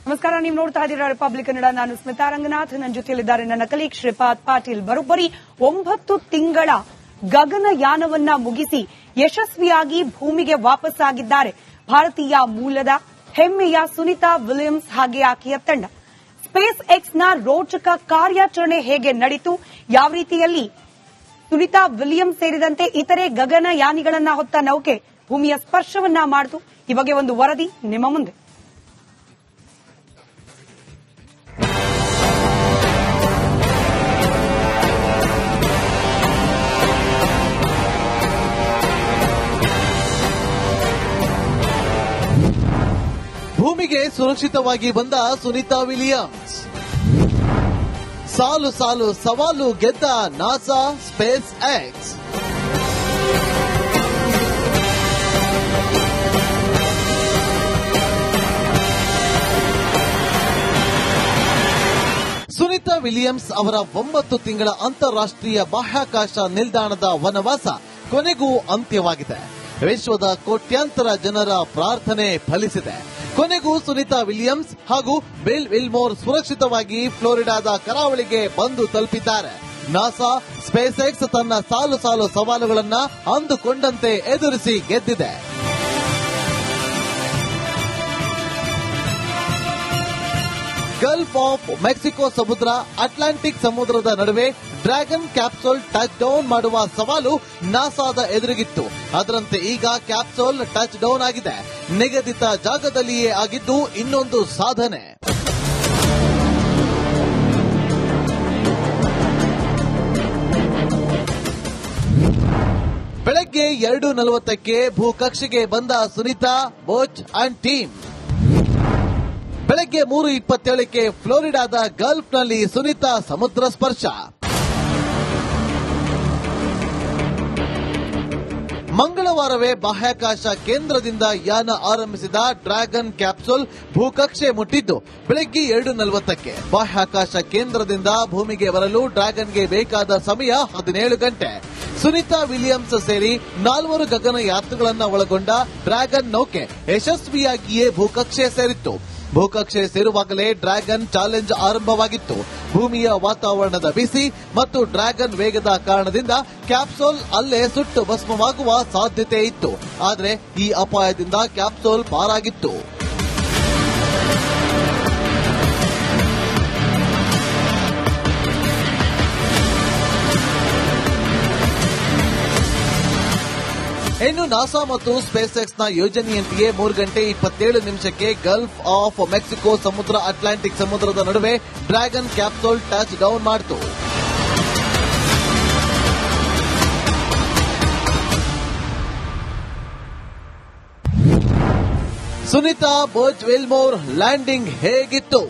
ನಮಸ್ಕಾರ, ನೀವು ನೋಡ್ತಾ ಇದ್ದೀರಾ ರಿಪಬ್ಲಿಕ್ ಕನ್ನಡ. ನಾನು ಸ್ಮಿತಾ ರಂಗನಾಥ್. ನನ್ನ ಜೊತೆಯಲ್ಲಿದ್ದಾರೆ ನನ್ನ ಕಲೀಗ್ ಶ್ರೀಪಾದ್ ಪಾಟೀಲ್. ಬರೋಬ್ಬರಿ 9 ತಿಂಗಳ ಗಗನಯಾನವನ್ನ ಮುಗಿಸಿ ಯಶಸ್ವಿಯಾಗಿ ಭೂಮಿಗೆ ವಾಪಸ್ಸಾಗಿದ್ದಾರೆ ಭಾರತೀಯ ಮೂಲದ ಹೆಮ್ಮೆಯ ಸುನಿತಾ ವಿಲಿಯಮ್ಸ್ ಹಾಗೆ ಆಕೆಯ ತಂಡ. ಸ್ಪೇಸ್ ಎಕ್ಸ್ನ ರೋಚಕ ಕಾರ್ಯಾಚರಣೆ ಹೇಗೆ ನಡೀತು, ಯಾವ ರೀತಿಯಲ್ಲಿ ಸುನಿತಾ ವಿಲಿಯಮ್ಸ್ ಸೇರಿದಂತೆ ಇತರೆ ಗಗನಯಾನಿಗಳನ್ನ ಹೊತ್ತ ನೌಕೆ ಭೂಮಿಯ ಸ್ಪರ್ಶವನ್ನ ಮಾಡಿತು, ಈ ಬಗ್ಗೆ ಒಂದು ವರದಿ ನಿಮ್ಮ ಮುಂದೆ. ಭೂಮಿಗೆ ಸುರಕ್ಷಿತವಾಗಿ ಬಂದ ಸುನಿತಾ ವಿಲಿಯಮ್ಸ್. ಸಾಲು ಸಾಲು ಸವಾಲು ಗೆದ್ದ NASA space X. Sunita Williams ಅವರ 9 ತಿಂಗಳ ಅಂತಾರಾಷ್ಟ್ರೀಯ ಬಾಹ್ಯಾಕಾಶ ನಿಲ್ದಾಣದ ವನವಾಸ ಕೊನೆಗೂ ಅಂತ್ಯವಾಗಿದೆ. ವಿಶ್ವದ ಕೋಟ್ಯಾಂತರ ಜನರ ಪ್ರಾರ್ಥನೆ ಫಲಿಸಿದೆ. ಕೊನೆಗೂ ಸುನಿತಾ ವಿಲಿಯಮ್ಸ್ ಹಾಗೂ ಬಿಲ್ ವಿಲ್ಮೋರ್ ಸುರಕ್ಷಿತವಾಗಿ ಫ್ಲೋರಿಡಾದ ಕರಾವಳಿಗೆ ಬಂದು ತಲುಪಿದ್ದಾರೆ. ನಾಸಾ ಸ್ಪೇಸ್ ಎಕ್ಸ್ ತನ್ನ ಸಾಲು ಸಾಲು ಸವಾಲುಗಳನ್ನ ಅಂದುಕೊಂಡಂತೆ ಎದುರಿಸಿ ಗೆದ್ದಿದೆ. ಗಲ್ಫ್ ಆಫ್ ಮೆಕ್ಸಿಕೋ ಸಮುದ್ರ, ಅಟ್ಲಾಂಟಿಕ್ ಸಮುದ್ರದ ನಡುವೆ ಡ್ರ್ಯಾಗನ್ ಕ್ಯಾಪ್ಸೂಲ್ ಟಚ್ ಡೌನ್ ಮಾಡುವ ಸವಾಲು ನಾಸಾದ ಎದುರಿಗಿತ್ತು. ಅದರಂತೆ ಈಗ ಕ್ಯಾಪ್ಸೂಲ್ ಟಚ್ ಡೌನ್ ಆಗಿದೆ. ನಿಗದಿತ ಜಾಗದಲ್ಲಿಯೇ ಆಗಿದ್ದು ಇನ್ನೊಂದು ಸಾಧನೆ. ಬೆಳಗ್ಗೆ 2:40ಕ್ಕೆ ಭೂಕಕ್ಷೆಗೆ ಬಂದ ಸುನಿತಾ, ಬೋಚ್ ಅಂಡ್ ಟೀಮ್. ಬೆಳಗ್ಗೆ 3:27ಕ್ಕೆ ಫ್ಲೋರಿಡಾದ ಗಲ್ಫ್ನಲ್ಲಿ ಸುನಿತಾ ಸಮುದ್ರ ಸ್ಪರ್ಶ. ಮಂಗಳವಾರವೇ ಬಾಹ್ಯಾಕಾಶ ಕೇಂದ್ರದಿಂದ ಯಾನ ಆರಂಭಿಸಿದ ಡ್ರ್ಯಾಗನ್ ಕ್ಯಾಪ್ಸೂಲ್ ಭೂಕಕ್ಷೆ ಮುಟ್ಟಿದ್ದು ಬೆಳಗ್ಗೆ 2:40ಕ್ಕೆ. ಬಾಹ್ಯಾಕಾಶ ಕೇಂದ್ರದಿಂದ ಭೂಮಿಗೆ ಬರಲು ಡ್ರ್ಯಾಗನ್ಗೆ ಬೇಕಾದ ಸಮಯ 17 ಗಂಟೆ. ಸುನಿತಾ ವಿಲಿಯಮ್ಸ್ ಸೇರಿ 4 ಗಗನಯಾತ್ರಿಗಳನ್ನ ಒಳಗೊಂಡ ಡ್ರ್ಯಾಗನ್ ನೌಕೆ ಯಶಸ್ವಿಯಾಗಿಯೇ ಭೂಕಕ್ಷೆ ಸೇರಿತ್ತು. ಭೂಕಕ್ಷೆ ಸೇರುವಾಗಲೇ ಡ್ರ್ಯಾಗನ್ ಚಾಲೆಂಜ್ ಆರಂಭವಾಗಿತ್ತು. ಭೂಮಿಯ ವಾತಾವರಣದ ಬಿಸಿ ಮತ್ತು ಡ್ರ್ಯಾಗನ್ ವೇಗದ ಕಾರಣದಿಂದ ಕ್ಯಾಪ್ಸೂಲ್ ಅಲ್ಲೇ ಸುಟ್ಟು ಭಸ್ಮವಾಗುವ ಸಾಧ್ಯತೆ ಇತ್ತು. ಆದರೆ ಈ ಅಪಾಯದಿಂದ ಕ್ಯಾಪ್ಸೂಲ್ ಪಾರಾಗಿತ್ತು. ಇನ್ನು ನಾಸಾ ಮತ್ತು ಸ್ಪೇಸ್ ಎಕ್ಸ್ನ ಯೋಜನೆಯಂತೆಯೇ 3:27 ಗಲ್ಫ್ ಆಫ್ ಮೆಕ್ಸಿಕೋ ಸಮುದ್ರ, ಅಟ್ಲಾಂಟಿಕ್ ಸಮುದ್ರದ ನಡುವೆ ಡ್ರ್ಯಾಗನ್ ಕ್ಯಾಪ್ಸೂಲ್ ಟಚ್ ಡೌನ್ ಮಾಡಿತು. ಸುನಿತಾ, ಬೋಚ್, ವಿಲ್ಮೋರ್ ಲ್ಯಾಂಡಿಂಗ್ ಹೇಗಿತ್ತು?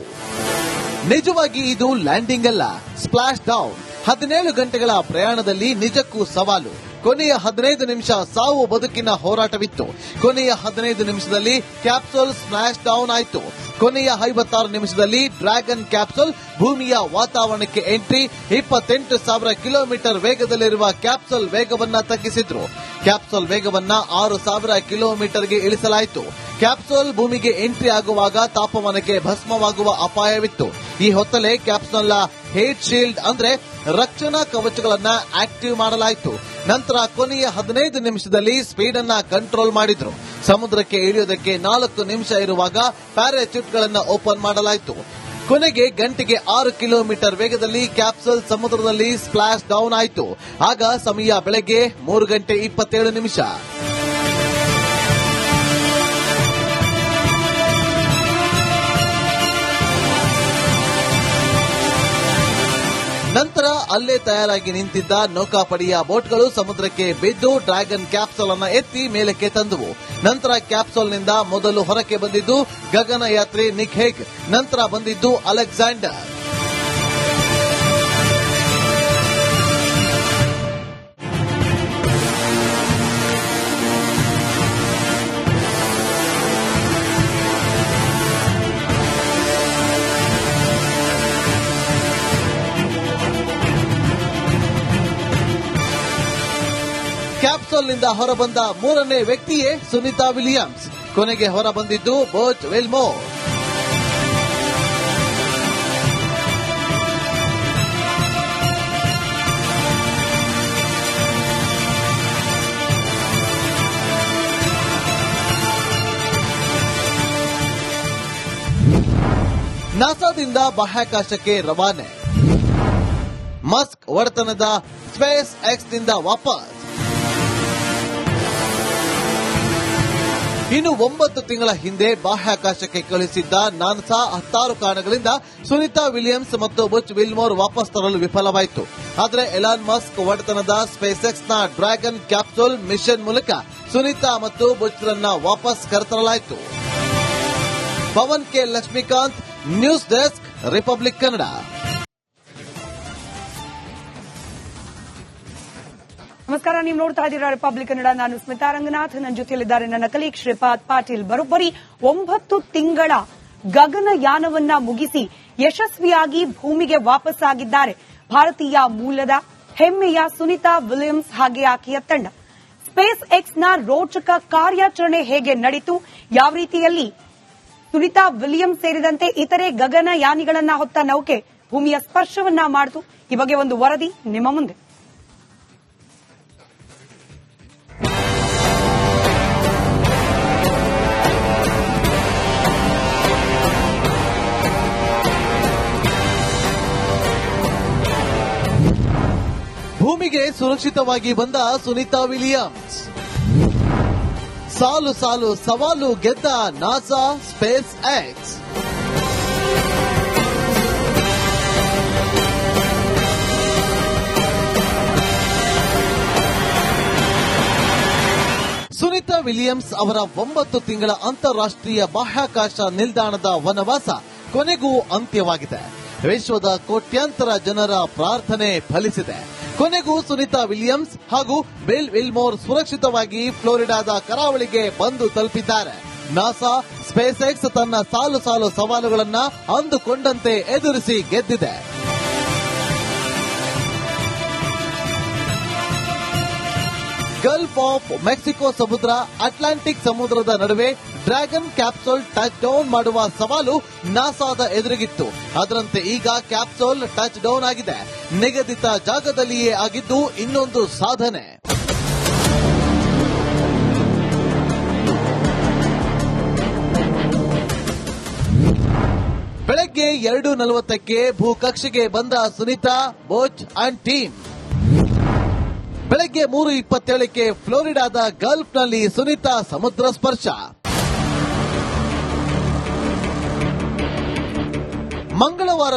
ನಿಜವಾಗಿ ಇದು ಲ್ಯಾಂಡಿಂಗ್ ಅಲ್ಲ, ಸ್ಪ್ಲಾಶ್ ಡೌನ್. 17 ಗಂಟೆಗಳ ಪ್ರಯಾಣದಲ್ಲಿ ನಿಜಕ್ಕೂ ಸವಾಲು. ಕೊನೆಯ 15 ನಿಮಿಷ ಸಾವು ಬದುಕಿನ ಹೋರಾಟವಿತ್ತು. ಕೊನೆಯ 15 ನಿಮಿಷದಲ್ಲಿ ಕ್ಯಾಪ್ಸೂಲ್ ಸ್ಮ್ಯಾಶ್ ಡೌನ್ ಆಯಿತು. ಕೊನೆಯ 56 ನಿಮಿಷದಲ್ಲಿ ಡ್ರ್ಯಾಗನ್ ಕ್ಯಾಪ್ಸೂಲ್ ಭೂಮಿಯ ವಾತಾವರಣಕ್ಕೆ ಎಂಟ್ರಿ. 28,000 ಕಿಲೋಮೀಟರ್ ವೇಗದಲ್ಲಿರುವ ಕ್ಯಾಪ್ಸೂಲ್ ವೇಗವನ್ನ ತಗ್ಗಿಸಿದ್ರು. ಕ್ಯಾಪ್ಸೂಲ್ ವೇಗವನ್ನ 6,000 ಕಿಲೋಮೀಟರ್ಗೆ ಇಳಿಸಲಾಯಿತು. ಕ್ಯಾಪ್ಸೂಲ್ ಭೂಮಿಗೆ ಎಂಟ್ರಿ ಆಗುವಾಗ ತಾಪಮಾನಕ್ಕೆ ಭಸ್ಮವಾಗುವ ಅಪಾಯವಿತ್ತು. ಈ ಹೊತ್ತಲೇ ಕ್ಯಾಪ್ಸೂಲ್ನ ಹೇಟ್ ಶೀಲ್ಡ್ ಅಂದ್ರೆ ರಕ್ಷಣಾ ಕವಚಗಳನ್ನ ಆಕ್ಟಿವ್ ಮಾಡಲಾಯಿತು. ನಂತರ ಕೊನೆಯ 15 ನಿಮಿಷದಲ್ಲಿ ಸ್ಪೀಡ್ ಅನ್ನ ಕಂಟ್ರೋಲ್ ಮಾಡಿದ್ರು. ಸಮುದ್ರಕ್ಕೆ ಇಳಿಯೋದಕ್ಕೆ 4 ನಿಮಿಷ ಇರುವಾಗ ಪ್ಯಾರಾಚೂಟ್ಗಳನ್ನ ಓಪನ್ ಮಾಡಲಾಯಿತು. ಕೊನೆಗೆ ಗಂಟೆಗೆ 6 ಕಿಲೋಮೀಟರ್ ವೇಗದಲ್ಲಿ ಕ್ಯಾಪ್ಸೂಲ್ ಸಮುದ್ರದಲ್ಲಿ ಸ್ಪ್ಲಾಶ್ ಡೌನ್ ಆಯಿತು. ಆಗ ಸಮಯ ಬೆಳಗ್ಗೆ 3:27. ನಂತರ ಅಲ್ಲೇ ತಯಾರಾಗಿ ನಿಂತಿದ್ದ ನೌಕಾಪಡೆಯ ಬೋಟ್ಗಳು ಸಮುದ್ರಕ್ಕೆ ಬಿದ್ದು ಡ್ರ್ಯಾಗನ್ ಕ್ಯಾಪ್ಸೂಲ್ ಅನ್ನು ಎತ್ತಿ ಮೇಲಕ್ಕೆ ತಂದವು. ನಂತರ ಕ್ಯಾಪ್ಸೂಲ್ನಿಂದ ಮೊದಲು ಹೊರಕ್ಕೆ ಬಂದಿದ್ದು ಗಗನಯಾತ್ರಿ ನಿಕ್ ಹೇಗ್, ನಂತರ ಬಂದಿದ್ದು ಅಲೆಕ್ಸಾಂಡರ್. ಕ್ಯಾಪ್ಸೂಲ್ನಿಂದ ಹೊರಬಂದ ಮೂರನೇ ವ್ಯಕ್ತಿಯೇ ಸುನಿತಾ ವಿಲಿಯಮ್ಸ್. ಕೊನೆಗೆ ಹೊರಬಂದಿದ್ದು ಬೋಚ್ ವಿಲ್ಮೋರ್. ನಾಸಾದಿಂದ ಬಾಹ್ಯಾಕಾಶಕ್ಕೆ ರವಾನೆ. ಮಸ್ಕ್ ಒಡೆತನದ ಸ್ಪೇಸ್ ಎಕ್ಸ್ ನಿಂದ ವಾಪಸ್. ಇನ್ನು 9 ತಿಂಗಳ ಹಿಂದೆ ಬಾಹ್ಯಾಕಾಶಕ್ಕೆ ಕಳುಹಿಸಿದ್ದ ನಾಸಾ 16 ಕಾರಣಗಳಿಂದ ಸುನೀತಾ ವಿಲಿಯಮ್ಸ್ ಮತ್ತು ಬುಚ್ ವಿಲ್ಮೋರ್ ವಾಪಸ್ ತರಲು ವಿಫಲವಾಯಿತು. ಆದರೆ ಎಲಾನ್ ಮಸ್ಕ್ ಒಡೆತನದ ಸ್ಪೇಸ್ ಎಕ್ಸ್ ನ ಡ್ರ್ಯಾಗನ್ ಕ್ಯಾಪ್ಸೂಲ್ ಮಿಷನ್ ಮೂಲಕ ಸುನೀತಾ ಮತ್ತು ಬುಚ್ರನ್ನ ವಾಪಸ್ ಕರೆತರಲಾಯಿತು. Pavan K Lakshmikant, news desk, Republic Kannada. ನಮಸ್ಕಾರ, ನೀವು ನೋಡ್ತಾ ಇದ್ದೀರಾ ರಿಪಬ್ಲಿಕ್ ಕನ್ನಡ. ನಾನು ಸ್ಮಿತಾ ರಂಗನಾಥ್. ನನ್ನ ಜೊತೆಯಲ್ಲಿದ್ದಾರೆ ನನ್ನ ಕಲೀಗ್ ಶ್ರೀಪಾದ್ ಪಾಟೀಲ್. ಬರೋಬ್ಬರಿ 9 ತಿಂಗಳ ಗಗನಯಾನವನ್ನ ಮುಗಿಸಿ ಯಶಸ್ವಿಯಾಗಿ ಭೂಮಿಗೆ ವಾಪಸ್ಸಾಗಿದ್ದಾರೆ ಭಾರತೀಯ ಮೂಲದ ಹೆಮ್ಮೆಯ ಸುನೀತಾ ವಿಲಿಯಮ್ಸ್ ಹಾಗೆ ಆಕೆಯ ತಂಡ. ಸ್ಪೇಸ್ ಎಕ್ಸ್ ನ ರೋಚಕ ಕಾರ್ಯಾಚರಣೆ ಹೇಗೆ ನಡೀತು, ಯಾವ ರೀತಿಯಲ್ಲಿ ಸುನೀತಾ ವಿಲಿಯಮ್ಸ್ ಸೇರಿದಂತೆ ಇತರೆ ಗಗನಯಾನಿಗಳನ್ನ ಹೊತ್ತ ನೌಕೆ ಭೂಮಿಯ ಸ್ಪರ್ಶವನ್ನ ಮಾಡಿತು, ಈ ಬಗ್ಗೆ ಒಂದು ವರದಿ ನಿಮ್ಮ ಮುಂದೆ. ಭೂಮಿಗೆ ಸುರಕ್ಷಿತವಾಗಿ ಬಂದ ಸುನೀತಾ ವಿಲಿಯಮ್ಸ್. ಸಾಲು ಸಾಲು ಸವಾಲು ಗೆದ್ದ NASA space X. Sunita Williams ಅವರ 9 ತಿಂಗಳ ಅಂತಾರಾಷ್ಟ್ರೀಯ ಬಾಹ್ಯಾಕಾಶ ನಿಲ್ದಾಣದ ವನವಾಸ ಕೊನೆಗೂ ಅಂತ್ಯವಾಗಿದೆ. ವಿಶ್ವದ ಕೋಟ್ಯಾಂತರ ಜನರ ಪ್ರಾರ್ಥನೆ ಫಲಿಸಿದೆ. ಕೊನೆಗೂ ಸುನೀತಾ ವಿಲಿಯಮ್ಸ್ ಹಾಗೂ ಬಿಲ್ ವಿಲ್ಮೋರ್ ಸುರಕ್ಷಿತವಾಗಿ ಫ್ಲೋರಿಡಾದ ಕರಾವಳಿಗೆ ಬಂದು ತಲುಪಿದ್ದಾರೆ. ನಾಸಾ ಸ್ಪೇಸ್ ಎಕ್ಸ್ ತನ್ನ ಸಾಲು ಸಾಲು ಸವಾಲುಗಳನ್ನ ಅಂದುಕೊಂಡಂತೆ ಎದುರಿಸಿ ಗೆದ್ದಿದೆ. ಗಲ್ಫ್ ಆಫ್ ಮೆಕ್ಸಿಕೋ ಸಮುದ್ರ, ಅಟ್ಲಾಂಟಿಕ್ ಸಮುದ್ರದ ನಡುವೆ ಡ್ರ್ಯಾಗನ್ ಕ್ಯಾಪ್ಸೂಲ್ ಟಚ್ ಡೌನ್ ಮಾಡುವ ಸವಾಲು ನಾಸಾದ ಎದುರಿಗಿತ್ತು. ಅದರಂತೆ ಈಗ ಕ್ಯಾಪ್ಸೂಲ್ ಟಚ್ ಡೌನ್ ಆಗಿದೆ. ನಿಗದಿತ ಜಾಗದಲ್ಲಿಯೇ ಆಗಿದ್ದು ಇನ್ನೊಂದು ಸಾಧನೆ. ಬೆಳಗ್ಗೆ 2:40ಕ್ಕೆ ಭೂಕಕ್ಷೆಗೆ ಬಂದ ಸುನೀತಾ, ಬುಚ್ ಅಂಡ್ ಟೀಮ್. ಬೆಳಗ್ಗೆ 3:27ಕ್ಕೆ ಫ್ಲೋರಿಡಾದ ಗಲ್ಫ್ನಲ್ಲಿ ಸುನೀತಾ ಸಮುದ್ರ ಸ್ಪರ್ಶ. ಮಂಗಳವಾರ